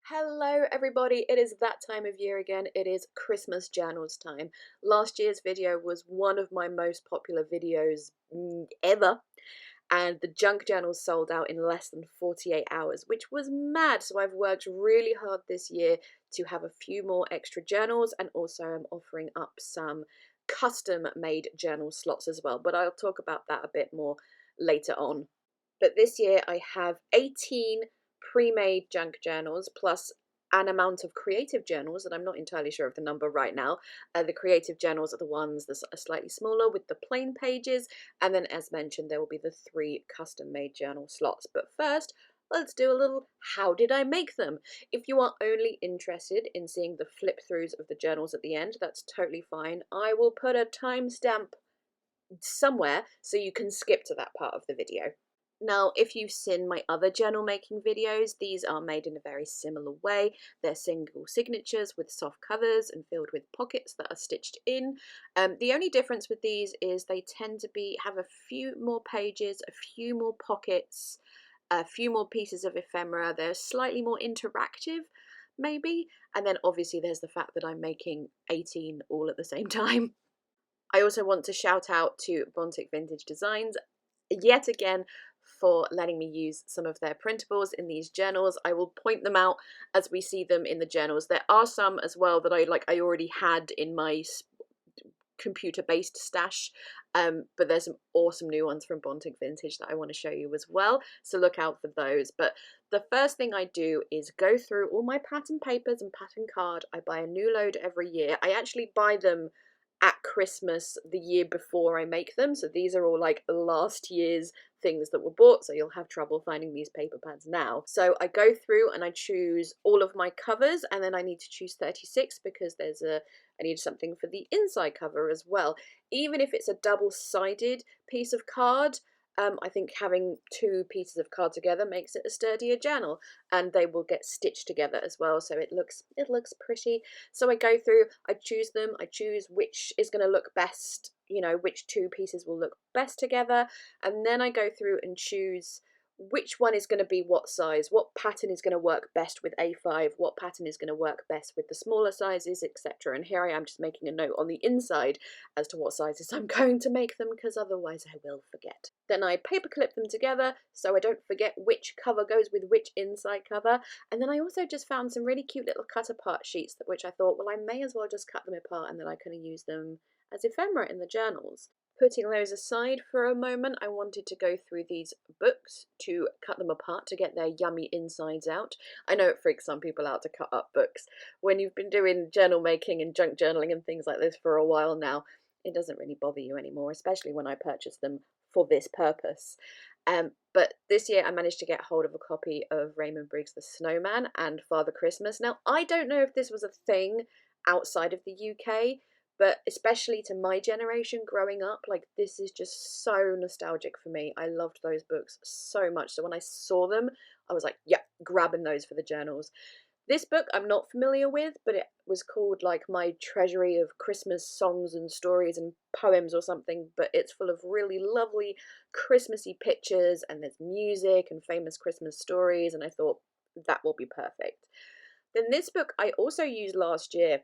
Hello everybody, it is that time of year again. It is Christmas journals time. Last year's video was one of my most popular videos ever, and the junk journals sold out in less than 48 hours, which was mad. So I've worked really hard this year to have a few more extra journals, and also I'm offering up some custom made journal slots as well, but I'll talk about that a bit more later on. But this year I have 18 pre-made junk journals plus an amount of creative journals, and I'm not entirely sure of the number right now. The creative journals are the ones that are slightly smaller with the plain pages, and then as mentioned there will be the 3 custom made journal slots. But first, let's do a little how did I make them. If you are only interested in seeing the flip throughs of the journals at the end, that's totally fine. I will put a timestamp somewhere so you can skip to that part of the video. Now, if you've seen my other journal making videos, these are made in a very similar way. They're single signatures with soft covers and filled with pockets that are stitched in. The only difference with these is they tend to have a few more pages, a few more pockets, a few more pieces of ephemera. They're slightly more interactive, maybe. And then obviously there's the fact that I'm making 18 all at the same time. I also want to shout out to Bontic Vintage Designs yet again for letting me use some of their printables in these journals. I will point them out as we see them in the journals. There are some as well that I already had in my computer-based stash, but there's some awesome new ones from Bontic Vintage that I want to show you as well, so look out for those. But the first thing I do is go through all my pattern papers and pattern card. I buy a new load every year. I actually buy them at Christmas the year before I make them, so these are all like last year's things that were bought, so you'll have trouble finding these paper pads now. So I go through and I choose all of my covers, and then I need to choose 36 because I need something for the inside cover as well. Even if it's a double-sided piece of card, I think having 2 pieces of card together makes it a sturdier journal, and they will get stitched together as well, so it looks pretty. So I go through, I choose them, I choose which is going to look best, you know, which 2 pieces will look best together, and then I go through and choose which one is going to be what size, what pattern is going to work best with A5, what pattern is going to work best with the smaller sizes, etc. And here I am just making a note on the inside as to what sizes I'm going to make them, because otherwise I will forget. Then I paper clip them together so I don't forget which cover goes with which inside cover. And then I also just found some really cute little cut apart sheets, which I thought, well, I may as well just cut them apart and then I can use them as ephemera in the journals. Putting those aside for a moment, I wanted to go through these books to cut them apart to get their yummy insides out. I know it freaks some people out to cut up books. When you've been doing journal making and junk journaling and things like this for a while now, it doesn't really bother you anymore, especially when I purchased them for this purpose. But this year I managed to get hold of a copy of Raymond Briggs' The Snowman and Father Christmas. Now, I don't know if this was a thing outside of the UK, but especially to my generation growing up, like, this is just so nostalgic for me. I loved those books so much. So when I saw them, I was like, yeah, grabbing those for the journals. This book I'm not familiar with, but it was called like My Treasury of Christmas Songs and Stories and Poems or something, but it's full of really lovely Christmassy pictures, and there's music and famous Christmas stories, and I thought that will be perfect. Then this book I also used last year.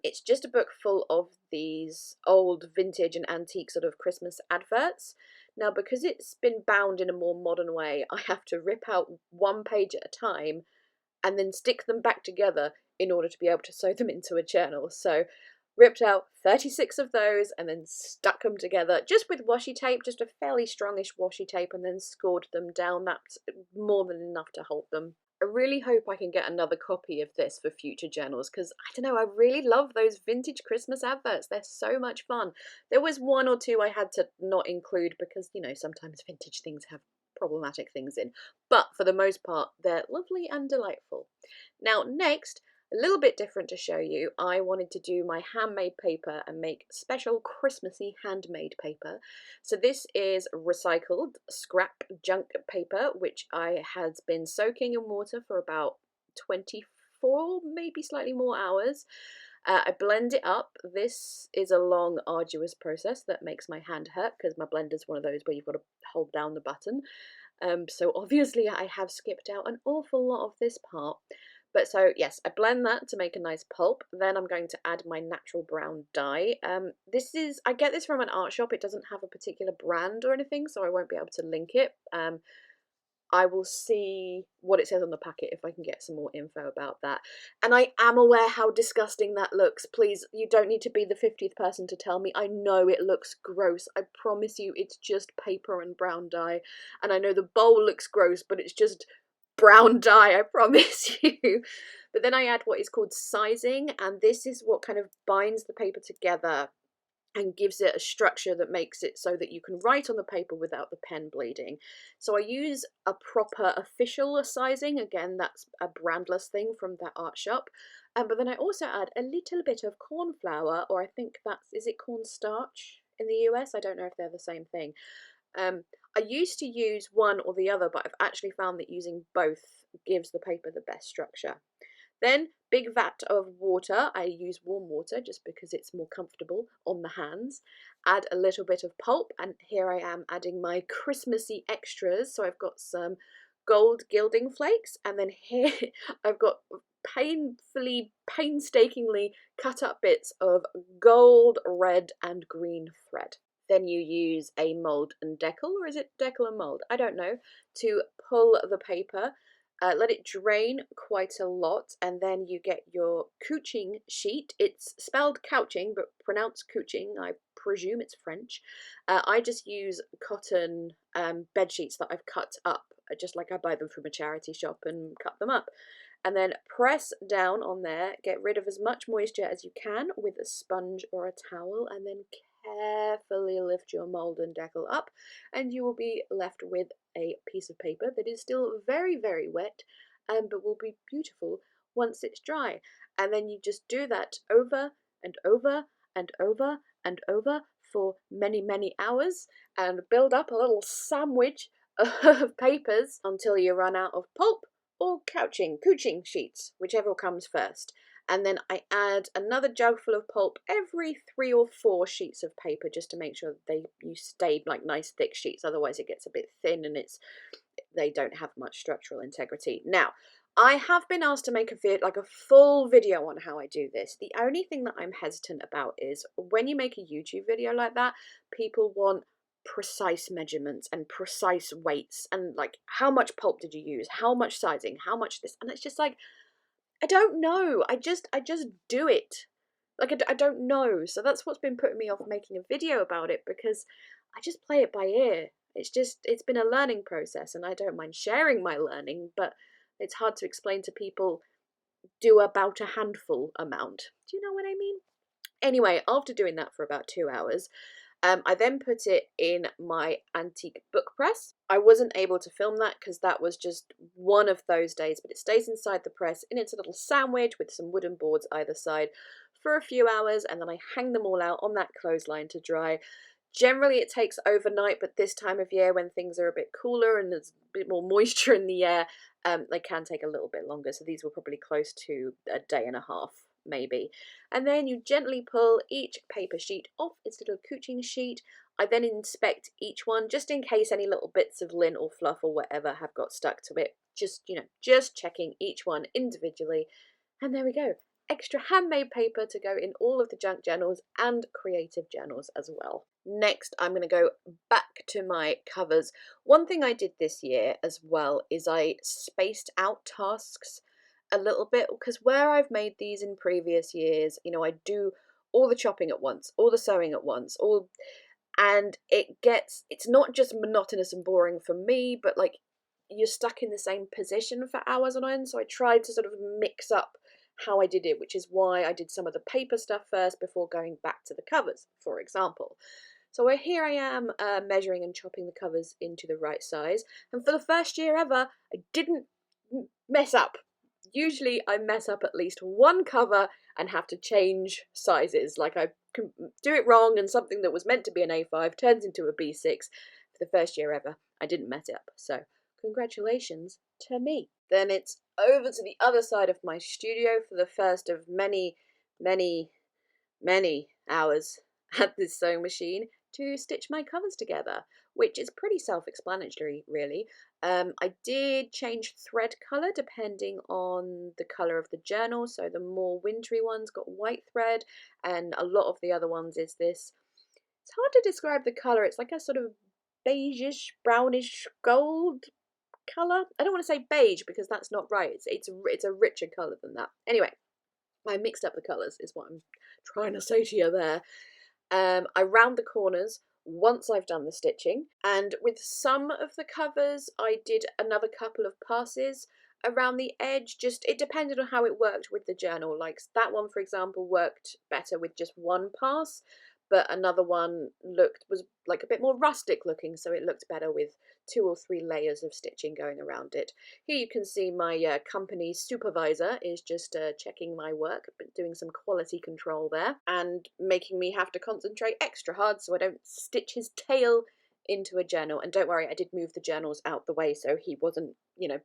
It's just a book full of these old vintage and antique sort of Christmas adverts. Now, because it's been bound in a more modern way, I have to rip out one page at a time and then stick them back together in order to be able to sew them into a journal. So ripped out 36 of those and then stuck them together just with washi tape, just a fairly strongish washi tape, and then scored them down. That's more than enough to hold them. I really hope I can get another copy of this for future journals, because I don't know, I really love those vintage Christmas adverts. They're so much fun. There was 1 or 2 I had to not include because, you know, sometimes vintage things have problematic things in, but for the most part they're lovely and delightful. Now next, a little bit different to show you, I wanted to do my handmade paper and make special Christmassy handmade paper. So this is recycled scrap junk paper, which I had been soaking in water for about 24, maybe slightly more hours. I blend it up. This is a long, arduous process that makes my hand hurt because my blender's one of those where you've got to hold down the button. So obviously I have skipped out an awful lot of this part. But so yes, I blend that to make a nice pulp. Then I'm going to add my natural brown dye. I get this from an art shop. It doesn't have a particular brand or anything, so I won't be able to link it. I will see what it says on the packet if I can get some more info about that. And I am aware how disgusting that looks. Please, you don't need to be the 50th person to tell me. I know it looks gross. I promise you it's just paper and brown dye. And I know the bowl looks gross, but it's just brown dye, I promise you. But then I add what is called sizing, and this is what kind of binds the paper together and gives it a structure that makes it so that you can write on the paper without the pen bleeding. So I use a proper official sizing. Again, that's a brandless thing from that art shop. But then I also add a little bit of corn flour, or I think is it cornstarch in the US? I don't know if they're the same thing. I used to use one or the other, but I've actually found that using both gives the paper the best structure. Then, big vat of water. I use warm water just because it's more comfortable on the hands. Add a little bit of pulp, and here I am adding my Christmassy extras. So I've got some gold gilding flakes, and then here I've got painstakingly cut up bits of gold, red, and green thread. Then you use a mould and decal, or is it decal and mould? I don't know, to pull the paper. Let it drain quite a lot, and then you get your couching sheet. It's spelled couching, but pronounced couching. I presume it's French. I just use cotton bed sheets that I've cut up, just like I buy them from a charity shop and cut them up. And then press down on there, get rid of as much moisture as you can with a sponge or a towel, and then carefully lift your mould and decal up, and you will be left with a piece of paper that is still very, very wet, but will be beautiful once it's dry. And then you just do that over and over and over and over for many, many hours, and build up a little sandwich of papers until you run out of pulp or couching sheets, whichever comes first. And then I add another jug full of pulp every 3 or 4 sheets of paper, just to make sure you stay like nice thick sheets. Otherwise it gets a bit thin and they don't have much structural integrity. Now, I have been asked to make a full video on how I do this. The only thing that I'm hesitant about is when you make a YouTube video like that, people want precise measurements and precise weights, and like, how much pulp did you use, how much sizing, how much this, and it's just like, I don't know. I just do it. Like, I don't know. So that's what's been putting me off making a video about it, because I just play it by ear. It's been a learning process, and I don't mind sharing my learning, but it's hard to explain to people, do about a handful amount. Do you know what I mean? Anyway, after doing that for about 2 hours, I then put it in my antique book press. I wasn't able to film that because that was just one of those days, but it stays inside the press in its little sandwich with some wooden boards either side for a few hours, and then I hang them all out on that clothesline to dry. Generally it takes overnight, but this time of year when things are a bit cooler and there's a bit more moisture in the air, they can take a little bit longer. So these were probably close to a day and a half, maybe. And then you gently pull each paper sheet off its little couching sheet. I then inspect each one just in case any little bits of lint or fluff or whatever have got stuck to it. Just checking each one individually. And there we go. Extra handmade paper to go in all of the junk journals and creative journals as well. Next, I'm going to go back to my covers. One thing I did this year as well is I spaced out tasks a little bit, because where I've made these in previous years, I do all the chopping at once, all the sewing at once, and it's not just monotonous and boring for me, but like, you're stuck in the same position for hours on end. So I tried to sort of mix up how I did it, which is why I did some of the paper stuff first before going back to the covers, for example. So here I am measuring and chopping the covers into the right size, and for the first year ever, I didn't mess up. Usually I mess up at least one cover and have to change sizes, like I can do it wrong and something that was meant to be an A5 turns into a B6. For the first year ever, I didn't mess it up, so congratulations to me. Then it's over to the other side of my studio for the first of many, many, many hours at this sewing machine to stitch my covers together. which is pretty self-explanatory, really. I did change thread colour depending on the colour of the journal, so the more wintry ones got white thread, and a lot of the other ones is this, it's hard to describe the colour, it's like a sort of beigeish, brownish gold colour. I don't want to say beige because that's not right, it's a richer colour than that. Anyway, I mixed up the colours is what I'm trying to say to you there. I round the corners once I've done the stitching, and with some of the covers I did another couple of passes around the edge. Just, it depended on how it worked with the journal. Like that one, for example, worked better with just one pass, but another one was like a bit more rustic looking, so it looked better with 2 or 3 layers of stitching going around it. Here you can see my company supervisor is just checking my work, but doing some quality control there and making me have to concentrate extra hard so I don't stitch his tail into a journal. And don't worry, I did move the journals out the way so he wasn't,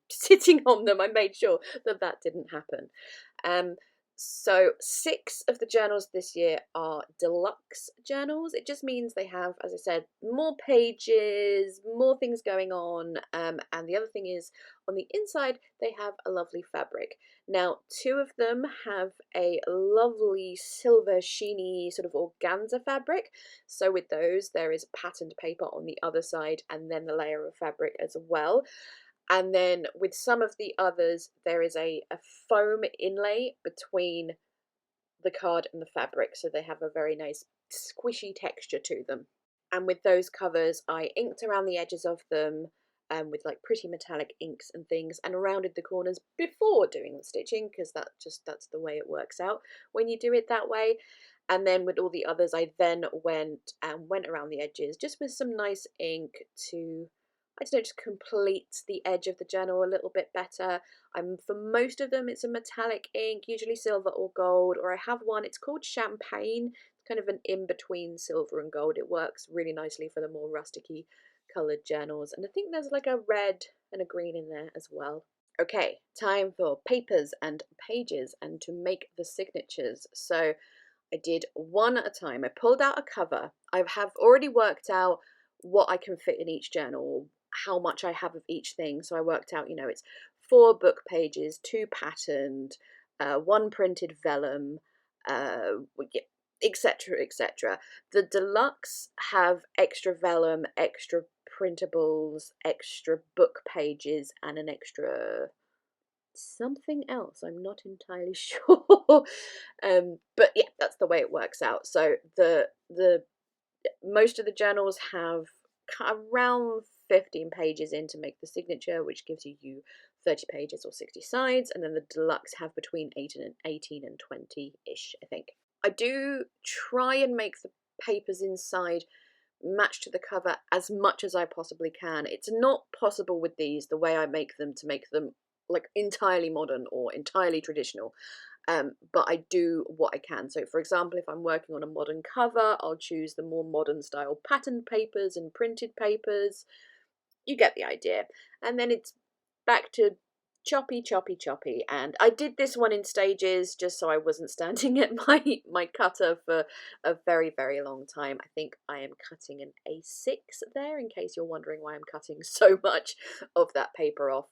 sitting on them. I made sure that that didn't happen. So 6 of the journals this year are deluxe journals. It just means they have, as I said, more pages, more things going on. And the other thing is, on the inside, they have a lovely fabric. Now, 2 of them have a lovely silver sheeny sort of organza fabric. So with those, there is patterned paper on the other side and then the layer of fabric as well. And then with some of the others, there is a foam inlay between the card and the fabric, so they have a very nice squishy texture to them. And with those covers, I inked around the edges of them with like pretty metallic inks and things, and rounded the corners before doing the stitching, because that's the way it works out when you do it that way. And then with all the others, I then went around the edges just with some nice ink to, I don't know, just complete the edge of the journal a little bit better. For most of them, it's a metallic ink, usually silver or gold, or I have one, it's called Champagne. It's kind of an in-between silver and gold. It works really nicely for the more rusticy coloured journals. And I think there's like a red and a green in there as well. Okay, time for papers and pages and to make the signatures. So I did one at a time. I pulled out a cover. I have already worked out what I can fit in each journal, how much I have of each thing. So I worked out, it's 4 book pages, 2 patterned, 1 printed vellum, etc., etc. The deluxe have extra vellum, extra printables, extra book pages, and an extra something else. I'm not entirely sure. But yeah, that's the way it works out. So the most of the journals have around 15 pages in to make the signature, which gives you 30 pages or 60 sides, and then the deluxe have between 18 and 20-ish, I think. I do try and make the papers inside match to the cover as much as I possibly can. It's not possible with these, the way I make them, to make them like entirely modern or entirely traditional. But I do what I can. So for example, if I'm working on a modern cover, I'll choose the more modern style patterned papers and printed papers. You get the idea. And then it's back to choppy, and I did this one in stages just so I wasn't standing at my cutter for a very, very long time. I think I am cutting an A6 there, in case you're wondering why I'm cutting so much of that paper off.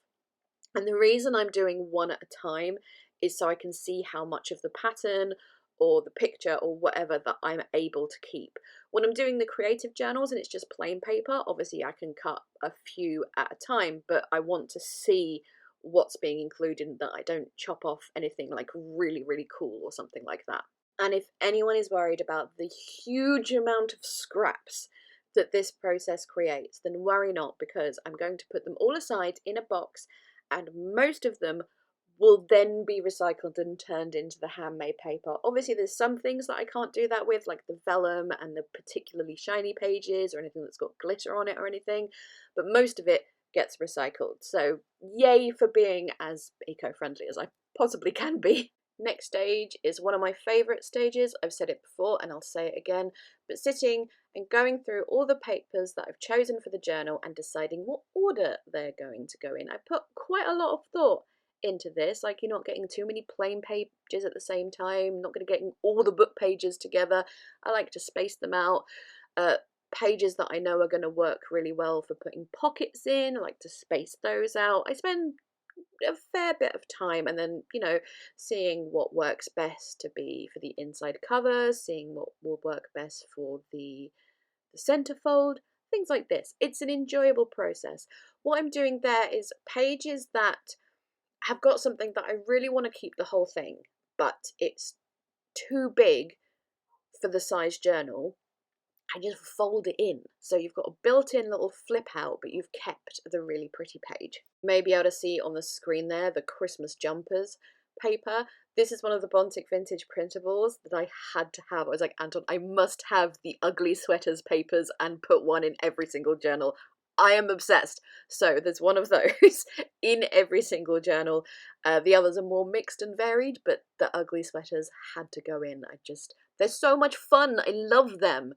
And the reason I'm doing one at a time is so I can see how much of the pattern or the picture or whatever that I'm able to keep. When I'm doing the creative journals and it's just plain paper, obviously I can cut a few at a time, but I want to see what's being included, that I don't chop off anything like really, really cool or something like that. And if anyone is worried about the huge amount of scraps that this process creates, then worry not, because I'm going to put them all aside in a box, and most of them will then be recycled and turned into the handmade paper. Obviously there's some things that I can't do that with, like the vellum and the particularly shiny pages or anything that's got glitter on it or anything, but most of it gets recycled. So yay for being as eco-friendly as I possibly can be. Next stage is one of my favourite stages. I've said it before and I'll say it again, but sitting and going through all the papers that I've chosen for the journal and deciding what order they're going to go in. I put quite a lot of thought into this. Like, you're not getting too many plain pages at the same time, not going to get all the book pages together. I like to space them out. pages that I know are going to work really well for putting pockets in. I like to space those out. I spend a fair bit of time, and then, you know, seeing what works best to be for the inside cover, seeing what will work best for the centerfold, things like this. It's an enjoyable process. What I'm doing there is pages that have got something that I really want to keep the whole thing, but it's too big for the size journal. I just fold it in. So you've got a built-in little flip out, but you've kept the really pretty page. You may be able to see on the screen there the Christmas jumpers paper. This is one of the Bontic vintage printables that I had to have. I was like, Anton, I must have the ugly sweaters papers and put one in every single journal. I am obsessed. So there's one of those in every single journal. The others are more mixed and varied, but the ugly sweaters had to go in. They're so much fun. I love them.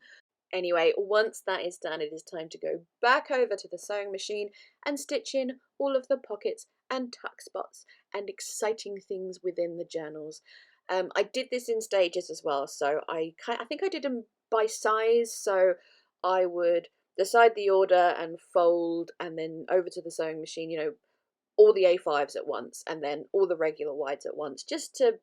Anyway, once that is done, it is time to go back over to the sewing machine and stitch in all of the pockets and tuck spots and exciting things within the journals. I did this in stages as well, so I think I did them by size, so I would decide the order and fold, and then over to the sewing machine, you know, all the A5s at once and then all the regular wides at once, just to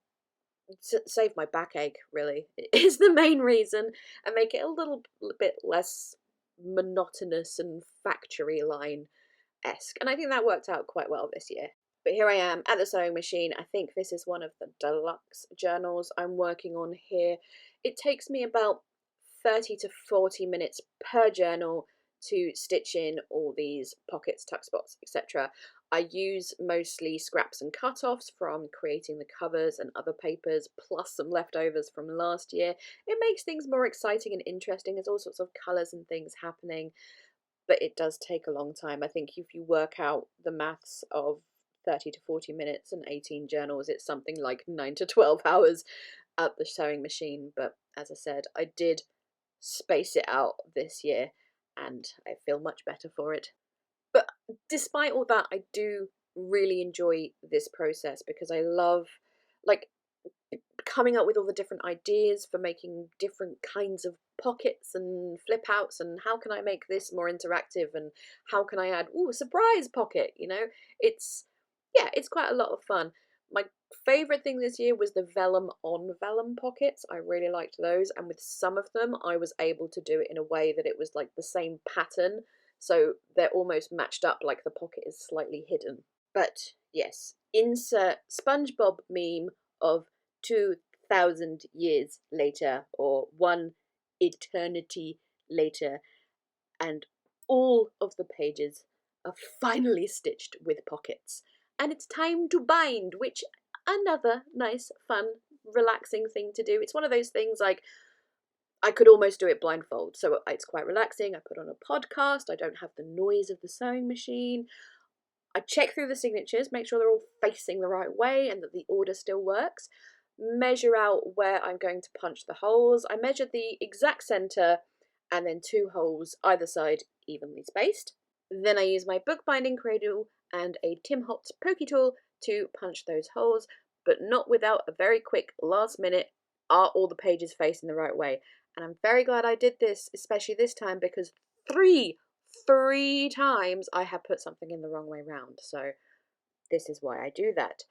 save my backache, really, is the main reason, and make it a little bit less monotonous and factory line-esque. And I think that worked out quite well this year. But here I am at the sewing machine. I think this is one of the deluxe journals I'm working on here. It takes me about 30 to 40 minutes per journal to stitch in all these pockets, tuck spots, etc. I use mostly scraps and cut-offs from creating the covers and other papers, plus some leftovers from last year. It makes things more exciting and interesting. There's all sorts of colours and things happening, but it does take a long time. I think if you work out the maths of 30 to 40 minutes and 18 journals, it's something like 9 to 12 hours at the sewing machine. But as I said, I did space it out this year, and I feel much better for it. But despite all that, I do really enjoy this process because I love, like, coming up with all the different ideas for making different kinds of pockets and flip outs, and how can I make this more interactive, and how can I add, ooh, a surprise pocket, you know? It's quite a lot of fun. My favourite thing this year was the vellum on vellum pockets. I really liked those, and with some of them I was able to do it in a way that it was like the same pattern, so they're almost matched up, like the pocket is slightly hidden. But yes, insert SpongeBob meme of 2,000 years later, or one eternity later, and all of the pages are finally stitched with pockets. And it's time to bind, which another nice, fun, relaxing thing to do. It's one of those things, like, I could almost do it blindfold, so it's quite relaxing. I put on a podcast, I don't have the noise of the sewing machine. I check through the signatures, make sure they're all facing the right way and that the order still works. Measure out where I'm going to punch the holes. I measured the exact centre and then 2 holes either side, evenly spaced. Then I use my bookbinding cradle and a Tim Holtz pokey tool to punch those holes, but not without a very quick last minute, are all the pages facing the right way? And I'm very glad I did this, especially this time, because three times I have put something in the wrong way round. So this is why I do that.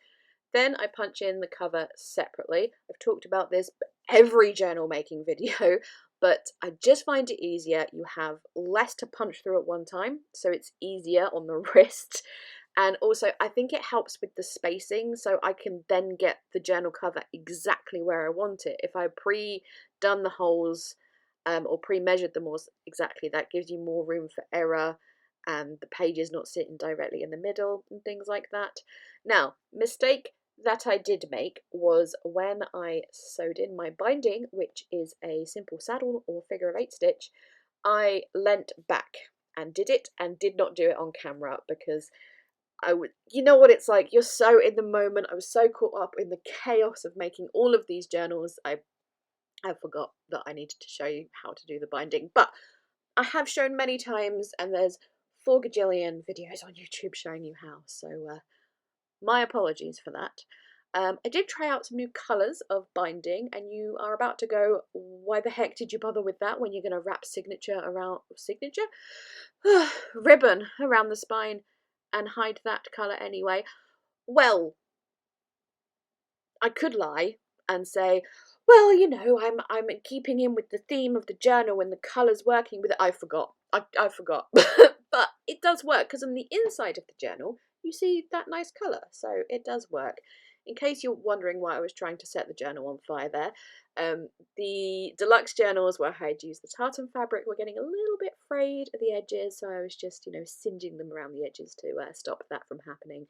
Then I punch in the cover separately. I've talked about this every journal making video, but I just find it easier. You have less to punch through at one time, so it's easier on the wrist. And also, I think it helps with the spacing, so I can then get the journal cover exactly where I want it. If I pre-done the holes or pre-measured them all exactly, that gives you more room for error, and the pages not sitting directly in the middle and things like that. Now, mistake that I did make was when I sewed in my binding, which is a simple saddle or figure of 8 stitch, I leant back and did it, and did not do it on camera because you know what it's like, you're so in the moment. I was so caught up in the chaos of making all of these journals, I forgot that I needed to show you how to do the binding. But I have shown many times, and there's 4 gajillion videos on YouTube showing you how, so my apologies for that. I did try out some new colours of binding, and you are about to go, why the heck did you bother with that when you're going to wrap ribbon around the spine and hide that colour anyway? Well, I could lie and say, well, you know, I'm keeping in with the theme of the journal and the colours working with it. I forgot. I forgot. But it does work, because on the inside of the journal you see that nice colour, so it does work. In case you're wondering why I was trying to set the journal on fire there, the deluxe journals where I'd used the tartan fabric were getting a little bit frayed at the edges, so I was just, you know, singeing them around the edges to stop that from happening.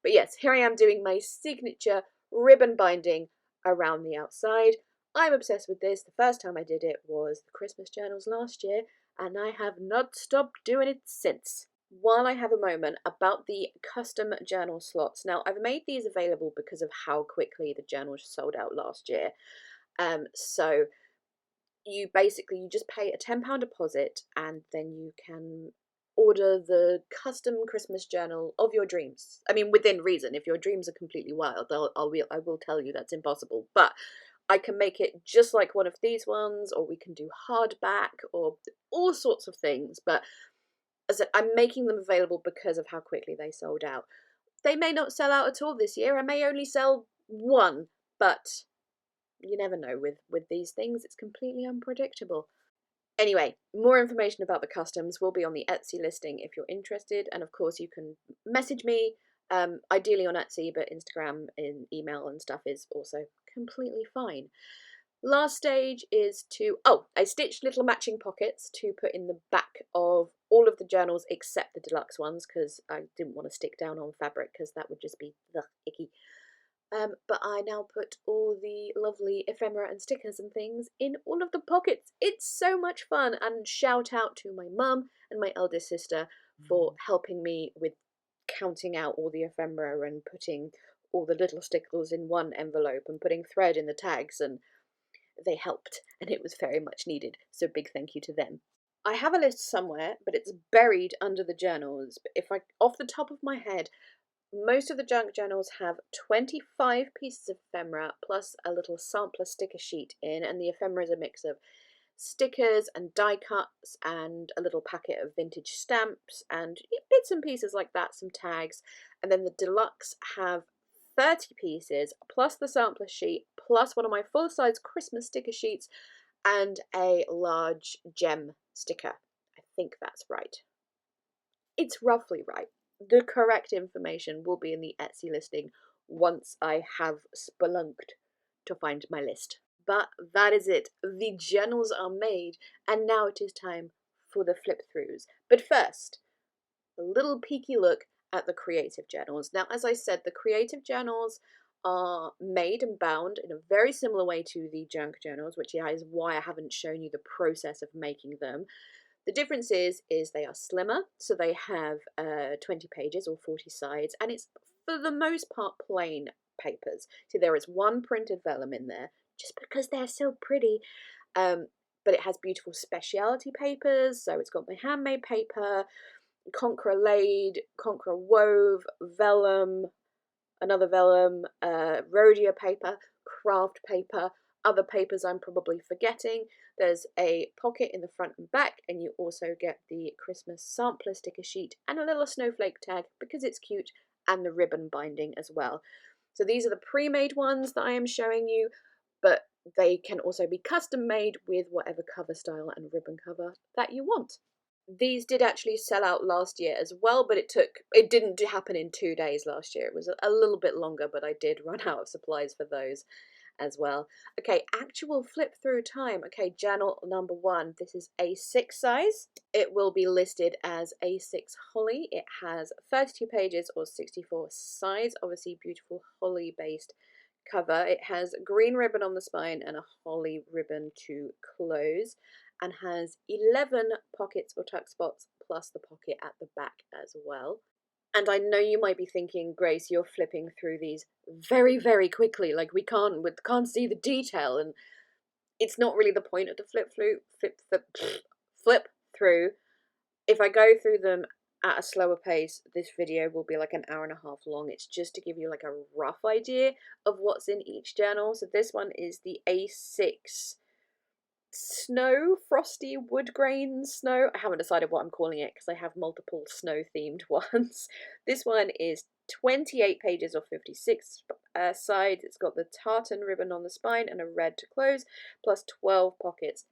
But yes, here I am doing my signature ribbon binding around the outside. I'm obsessed with this. The first time I did it was the Christmas journals last year, and I have not stopped doing it since. While I have a moment about the custom journal slots, now I've made these available because of how quickly the journals sold out last year. So you just pay a £10 deposit, and then you can order the custom Christmas journal of your dreams. I mean, within reason. If your dreams are completely wild, I will tell you that's impossible. But I can make it just like one of these ones, or we can do hardback, or all sorts of things. But as I said, I'm making them available because of how quickly they sold out. They may not sell out at all this year. I may only sell one, but you never know with these things. It's completely unpredictable. Anyway, more information about the customs will be on the Etsy listing if you're interested, and of course you can message me, ideally on Etsy, but Instagram and email and stuff is also completely fine. Last stage is I stitched little matching pockets to put in the back of all of the journals except the deluxe ones, because I didn't want to stick down on fabric, because that would just be icky. But I now put all the lovely ephemera and stickers and things in all of the pockets. It's so much fun, and shout out to my mum and my eldest sister for helping me with counting out all the ephemera and putting all the little stickers in one envelope and putting thread in the tags, and they helped, and it was very much needed, so big thank you to them. I have a list somewhere, but it's buried under the journals. If I, off the top of my head, most of the junk journals have 25 pieces of ephemera plus a little sampler sticker sheet in, and the ephemera is a mix of stickers and die cuts and a little packet of vintage stamps and bits and pieces like that, some tags. And then the deluxe have 30 pieces plus the sampler sheet plus one of my full-size Christmas sticker sheets and a large gem sticker. I think that's right. It's roughly right. The correct information will be in the Etsy listing once I have spelunked to find my list. But that is it. The journals are made, and now it is time for the flip-throughs. But first, a little peeky look at the creative journals. Now, as I said, the creative journals are made and bound in a very similar way to the junk journals, which is why I haven't shown you the process of making them. The difference is they are slimmer, so they have 20 pages or 40 sides, and it's for the most part plain papers. So there is one printed vellum in there, just because they're so pretty, but it has beautiful speciality papers, so it's got my handmade paper, Conqueror laid, Conqueror wove, vellum, another vellum, rhodia paper, craft paper, other papers I'm probably forgetting. There's a pocket in the front and back, and you also get the Christmas sampler sticker sheet and a little snowflake tag because it's cute, and the ribbon binding as well. So these are the pre-made ones that I am showing you, but they can also be custom made with whatever cover style and ribbon cover that you want. These did actually sell out last year as well, but it didn't happen in 2 days last year. It was a little bit longer, but I did run out of supplies for those as well. Okay, actual flip through time. Okay, journal number 1. This is A6 size. It will be listed as A6 holly. It has 32 pages or 64 sides. Obviously beautiful holly based cover. It has green ribbon on the spine and a holly ribbon to close, and has 11 pockets or tuck spots plus the pocket at the back as well. And I know you might be thinking, Grace, you're flipping through these very, very quickly, like we can't see the detail, and it's not really the point of the flip through. If I go through them at a slower pace, this video will be like an hour and a half long. It's just to give you like a rough idea of what's in each journal. So this one is the A6 Snow, Frosty Wood Grain Snow. I haven't decided what I'm calling it because I have multiple snow themed ones. This one is 28 pages or 56 sides. It's got the tartan ribbon on the spine and a red to close, plus 12 pockets,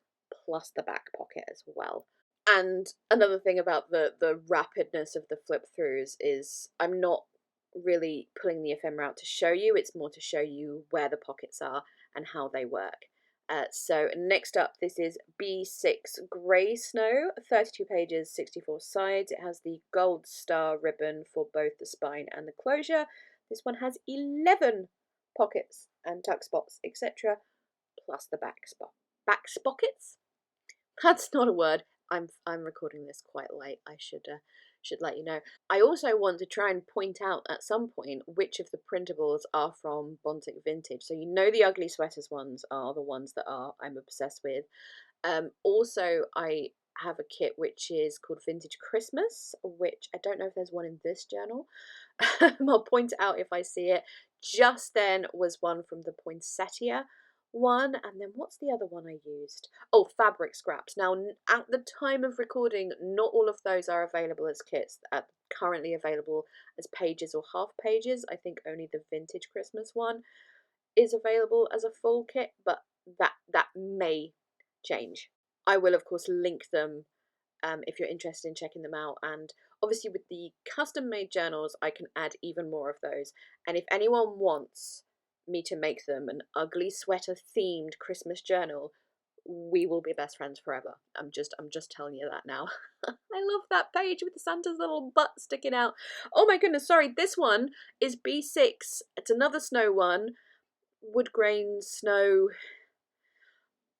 plus the back pocket as well. And another thing about the rapidness of the flip throughs is I'm not really pulling the ephemera out to show you, it's more to show you where the pockets are and how they work. So next up, this is B6 Grey Snow, 32 pages, 64 sides. It has the gold star ribbon for both the spine and the closure. This one has 11 pockets and tuck spots, etc., plus the back spockets? That's not a word. I'm recording this quite late. I should let you know. I also want to try and point out at some point which of the printables are from Bontic Vintage. So you know the ugly sweaters ones are the ones that I'm obsessed with. Also, I have a kit which is called Vintage Christmas, which I don't know if there's one in this journal. I'll point it out if I see it. Just then was one from the poinsettia one, and then what's the other one I used? Oh, fabric scraps. Now, at the time of recording, not all of those are available as kits. Currently available as pages or half pages. I think only the Vintage Christmas one is available as a full kit, but that may change. I will, of course, link them if you're interested in checking them out. And obviously with the custom made journals, I can add even more of those. And if anyone wants me to make them an ugly sweater themed Christmas journal, we will be best friends forever. I'm just telling you that now. I love that page with Santa's little butt sticking out. Oh my goodness, sorry, this one is B6. It's another snow one. Wood grain snow.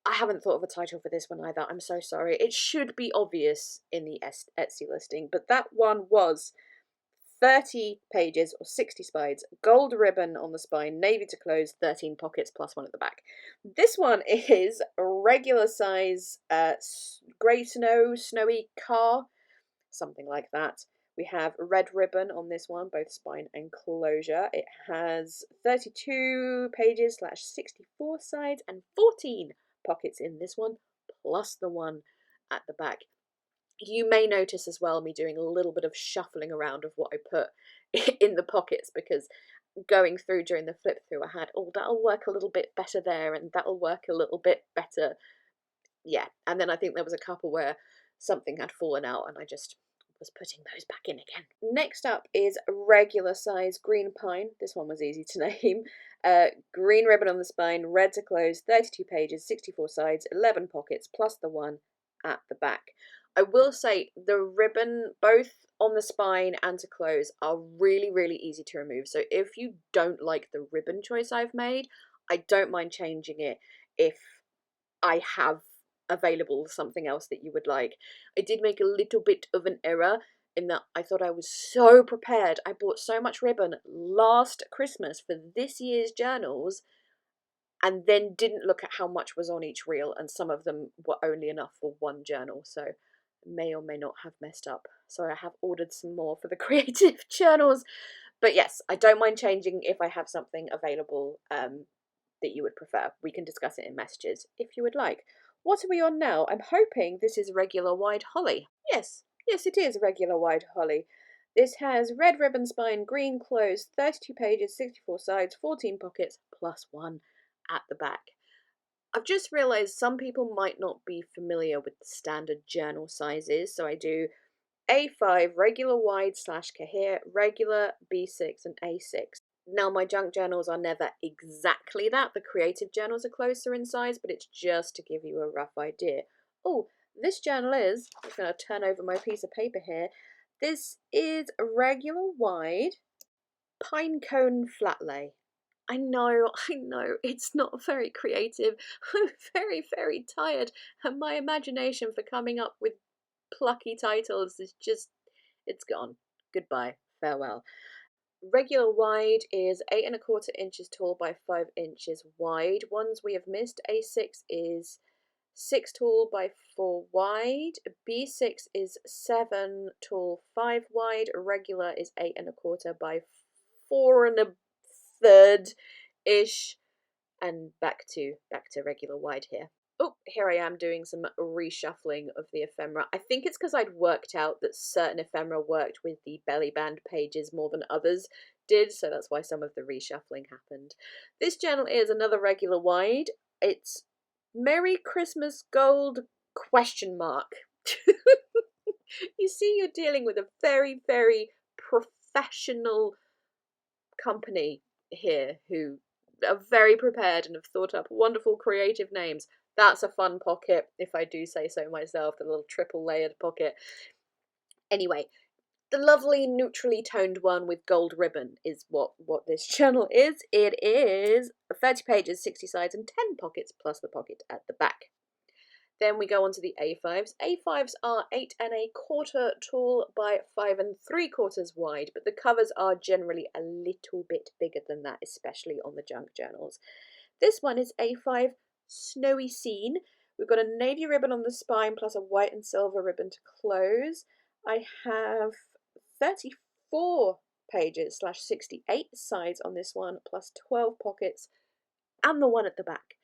I haven't thought of a title for this one either. I'm so sorry. It should be obvious in the Etsy listing, but that one was 30 pages or 60 sides, gold ribbon on the spine, navy to close, 13 pockets plus one at the back. This one is a regular size grey snowy car, something like that. We have red ribbon on this one, both spine and closure. It has 32 pages / 64 sides and 14 pockets in this one, plus the one at the back. You may notice as well me doing a little bit of shuffling around of what I put in the pockets, because going through during the flip through I had, oh, that'll work a little bit better there and that'll work a little bit better. Yeah, and then I think there was a couple where something had fallen out and I just was putting those back in again. Next up is regular size green pine. This one was easy to name. Green ribbon on the spine, red to close, 32 pages, 64 sides, 11 pockets, plus the one at the back. I will say the ribbon, both on the spine and to close, are really, really easy to remove. So if you don't like the ribbon choice I've made, I don't mind changing it if I have available something else that you would like. I did make a little bit of an error in that I thought I was so prepared. I bought so much ribbon last Christmas for this year's journals and then didn't look at how much was on each reel, and some of them were only enough for one journal, so may or may not have messed up. So I have ordered some more for the creative journals. But yes, I don't mind changing if I have something available that you would prefer. We can discuss it in messages if you would like. What are we on now? I'm hoping this is regular wide holly. Yes, it is regular wide holly. This has red ribbon spine, green close, 32 pages, 64 sides, 14 pockets, plus one at the back. I've just realised some people might not be familiar with the standard journal sizes, so I do A5, regular wide / Cahier, regular, B6 and A6. Now my junk journals are never exactly that, the creative journals are closer in size, but it's just to give you a rough idea. Oh, this journal is, I'm just going to turn over my piece of paper here, this is a regular wide pinecone flat lay. I know, it's not very creative. I'm very, very tired, and my imagination for coming up with plucky titles is just, it's gone. Goodbye, farewell. Regular wide is 8¼ inches tall by 5 inches wide. Ones we have missed, A6 is 6 tall by 4 wide. B6 is 7 tall, 5 wide. Regular is 8¼ by 4⅓ ish, and back to regular wide here. Oh, here I am doing some reshuffling of the ephemera. I think it's because I'd worked out that certain ephemera worked with the belly band pages more than others did, so that's why some of the reshuffling happened. This journal is another regular wide. It's Merry Christmas Gold ? You see, you're dealing with a very, very professional company here who are very prepared and have thought up wonderful creative names. That's a fun pocket, if I do say so myself, the little triple layered pocket. Anyway, the lovely neutrally toned one with gold ribbon is what this journal is. It is 30 pages, 60 sides and 10 pockets plus the pocket at the back. Then we go on to the A5s. A5s are 8¼ tall by 5¾ wide, but the covers are generally a little bit bigger than that, especially on the junk journals. This one is A5 Snowy Scene. We've got a navy ribbon on the spine plus a white and silver ribbon to close. I have 34 pages / 68 sides on this one, plus 12 pockets and the one at the back.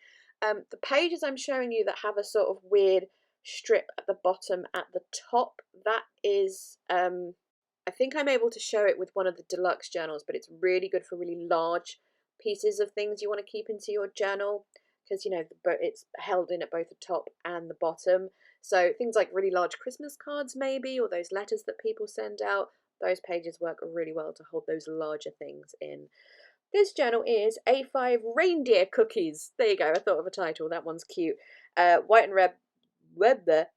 The pages I'm showing you that have a sort of weird strip at the bottom at the top, that is, I think I'm able to show it with one of the deluxe journals, but it's really good for really large pieces of things you want to keep into your journal, because, you know, it's held in at both the top and the bottom. So things like really large Christmas cards maybe, or those letters that people send out, those pages work really well to hold those larger things in. This journal is A5 Reindeer Cookies. There you go, I thought of a title, that one's cute. White and red ribbon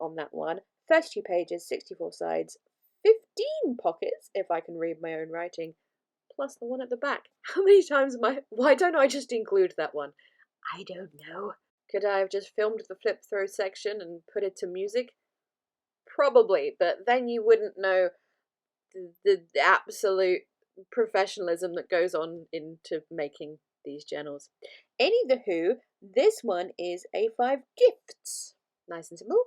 on that one. 32 pages, 64 sides, 15 pockets, if I can read my own writing, plus the one at the back. How many times why don't I just include that one? I don't know. Could I have just filmed the flip through section and put it to music? Probably, but then you wouldn't know the absolute professionalism that goes on into making these journals. Anywho, this one is A5 Gifts. Nice and simple.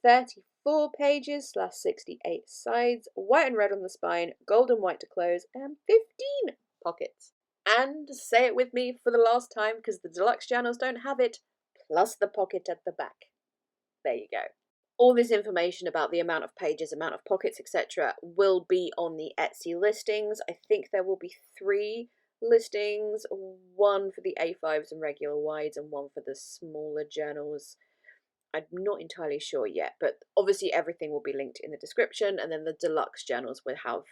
34 pages / 68 sides, white and red on the spine, gold and white to close, and 15 pockets. And say it with me for the last time, because the deluxe journals don't have it, plus the pocket at the back. There you go. All this information about the amount of pages, amount of pockets, etc. will be on the Etsy listings. I think there will be 3 listings, one for the A5s and regular wides and one for the smaller journals. I'm not entirely sure yet, but obviously everything will be linked in the description, and then the deluxe journals will have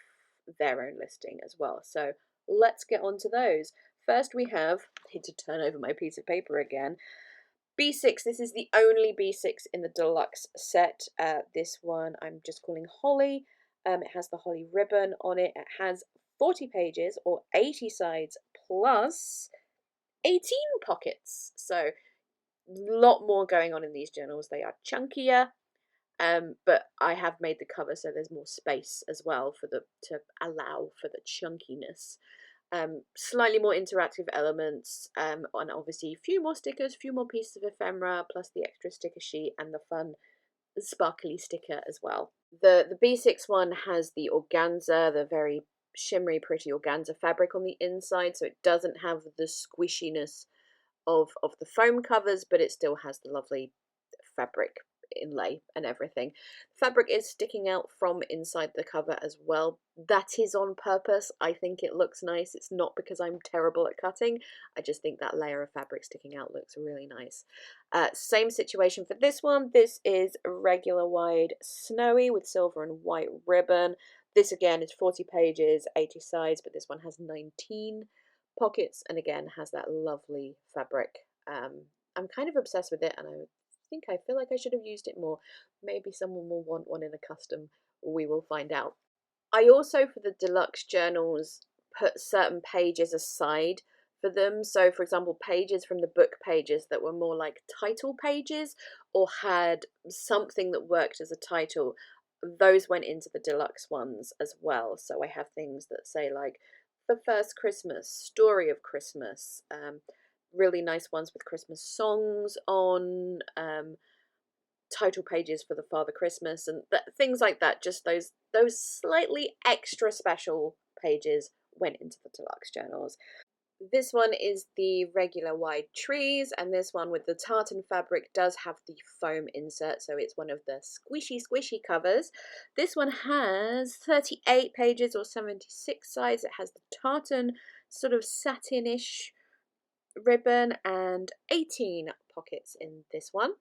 their own listing as well. So let's get on to those. First we have, I need to turn over my piece of paper again, B6, this is the only B6 in the deluxe set. This one I'm just calling Holly. It has the holly ribbon on it. It has 40 pages or 80 sides plus 18 pockets. So a lot more going on in these journals. They are chunkier, but I have made the cover so there's more space as well to allow for the chunkiness. Slightly more interactive elements, and obviously a few more stickers, a few more pieces of ephemera, plus the extra sticker sheet and the fun sparkly sticker as well. The B6 one has the organza, the very shimmery, pretty organza fabric on the inside, so it doesn't have the squishiness of the foam covers, but it still has the lovely fabric inlay and everything. Fabric is sticking out from inside the cover as well. That is on purpose. I think it looks nice. It's not because I'm terrible at cutting. I just think that layer of fabric sticking out looks really nice. Same situation for this one. This is regular wide snowy with silver and white ribbon. This again is 40 pages, 80 sides, but this one has 19 pockets and again has that lovely fabric. I'm kind of obsessed with it, and I feel like I should have used it more. Maybe someone will want one in a custom. We will find out. I also, for the deluxe journals, put certain pages aside for them. So, for example, pages from the book pages that were more like title pages or had something that worked as a title, those went into the deluxe ones as well. So I have things that say like The First Christmas, Story of Christmas, really nice ones with Christmas songs on, title pages for the Father Christmas and things like that. Just those slightly extra special pages went into the deluxe journals. This one is the regular wide trees, and this one with the tartan fabric does have the foam insert, so it's one of the squishy covers. This one has 38 pages or 76 sides. It has the tartan sort of satinish ribbon and 18 pockets in this one.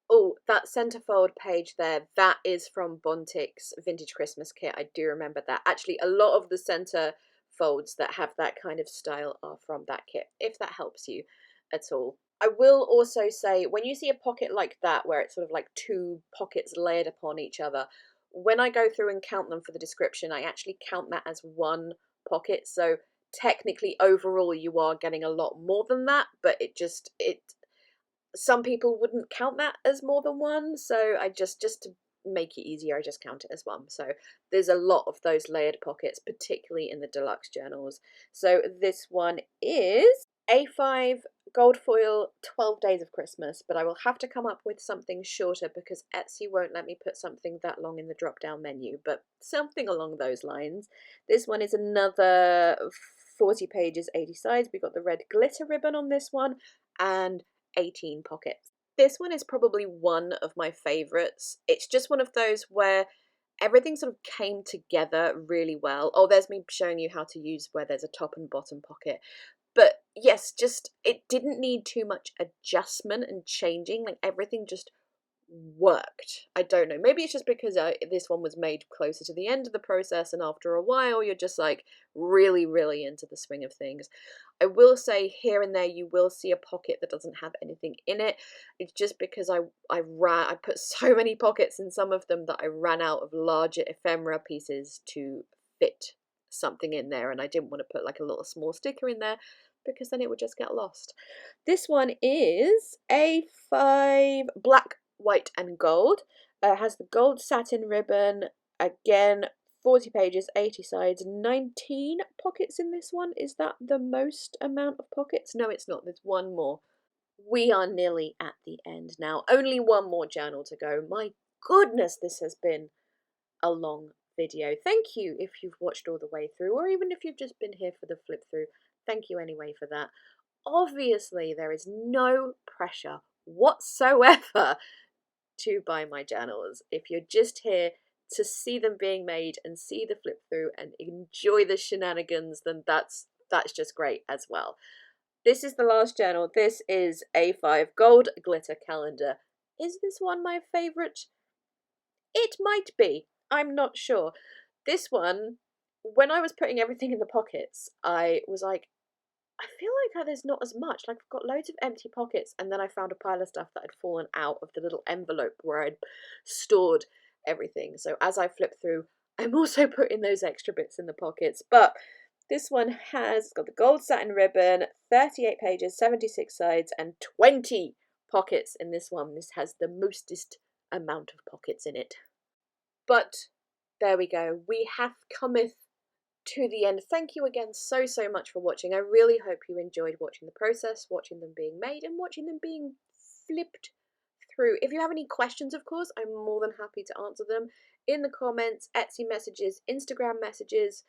Oh, that centerfold page there, that is from Bontic's Vintage Christmas Kit. I do remember that. Actually, a lot of the center folds that have that kind of style are from that kit, if that helps you at all. I will also say, when you see a pocket like that, where it's sort of like two pockets layered upon each other, when I go through and count them for the description, I actually count that as one pocket. So technically, overall, you are getting a lot more than that, but some people wouldn't count that as more than one, so I just to make it easier, I just count it as one. So there's a lot of those layered pockets, particularly in the deluxe journals. So this one is A5 gold foil 12 Days of Christmas, but I will have to come up with something shorter because Etsy won't let me put something that long in the drop down menu, but something along those lines. This one is another 40 pages, 80 sides. We've got the red glitter ribbon on this one and 18 pockets. This one is probably one of my favorites. It's just one of those where everything sort of came together really well. Oh, there's me showing you how to use where there's a top and bottom pocket. But yes, just it didn't need too much adjustment and changing. Like everything just worked. I don't know. Maybe it's just because this one was made closer to the end of the process, and after a while, you're just like really into the swing of things. I will say here and there you will see a pocket that doesn't have anything in it. It's just because I put so many pockets in some of them that I ran out of larger ephemera pieces to fit something in there, and I didn't want to put like a little small sticker in there because then it would just get lost. This one is A5 black, white and gold. Has the gold satin ribbon, again 40 pages, 80 sides, 19 pockets in this one. Is that the most amount of pockets? No, it's not. There's one more. We are nearly at the end now. Only one more journal to go. My goodness, this has been a long video. Thank you if you've watched all the way through, or even if you've just been here for the flip through. Thank you anyway for that. Obviously, there is no pressure whatsoever to buy my journals. If you're just here to see them being made and see the flip through and enjoy the shenanigans, then that's just great as well. This is the last journal. This is A5 gold glitter calendar. Is this one my favourite? It might be. I'm not sure. This one, when I was putting everything in the pockets, I was like, I feel like there's not as much. Like I've got loads of empty pockets, and then I found a pile of stuff that had fallen out of the little envelope where I'd stored everything. So as I flip through, I'm also putting those extra bits in the pockets. But this one has got the gold satin ribbon, 38 pages, 76 sides, and 20 pockets in this one. This has the mostest amount of pockets in it. But there we go. We have cometh to the end. Thank you again so much for watching. I really hope you enjoyed watching the process, watching them being made, and watching them being flipped through. If you have any questions, of course, I'm more than happy to answer them in the comments, Etsy messages, Instagram messages.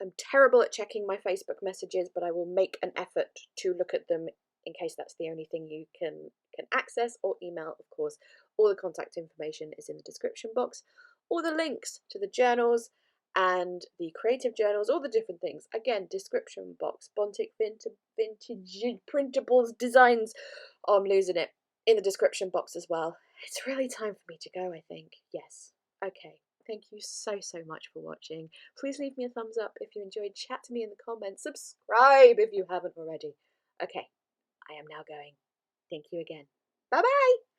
I'm terrible at checking my Facebook messages, but I will make an effort to look at them in case that's the only thing you can access, or email, of course. All the contact information is in the description box. All the links to the journals and the creative journals, all the different things. Again, description box, Bontic vintage printables designs. Oh, I'm losing it. In the description box as well. It's really time for me to go, I think. Yes. Okay. Thank you so much for watching. Please leave me a thumbs up if you enjoyed. Chat to me in the comments. Subscribe if you haven't already. Okay. I am now going. Thank you again. Bye bye.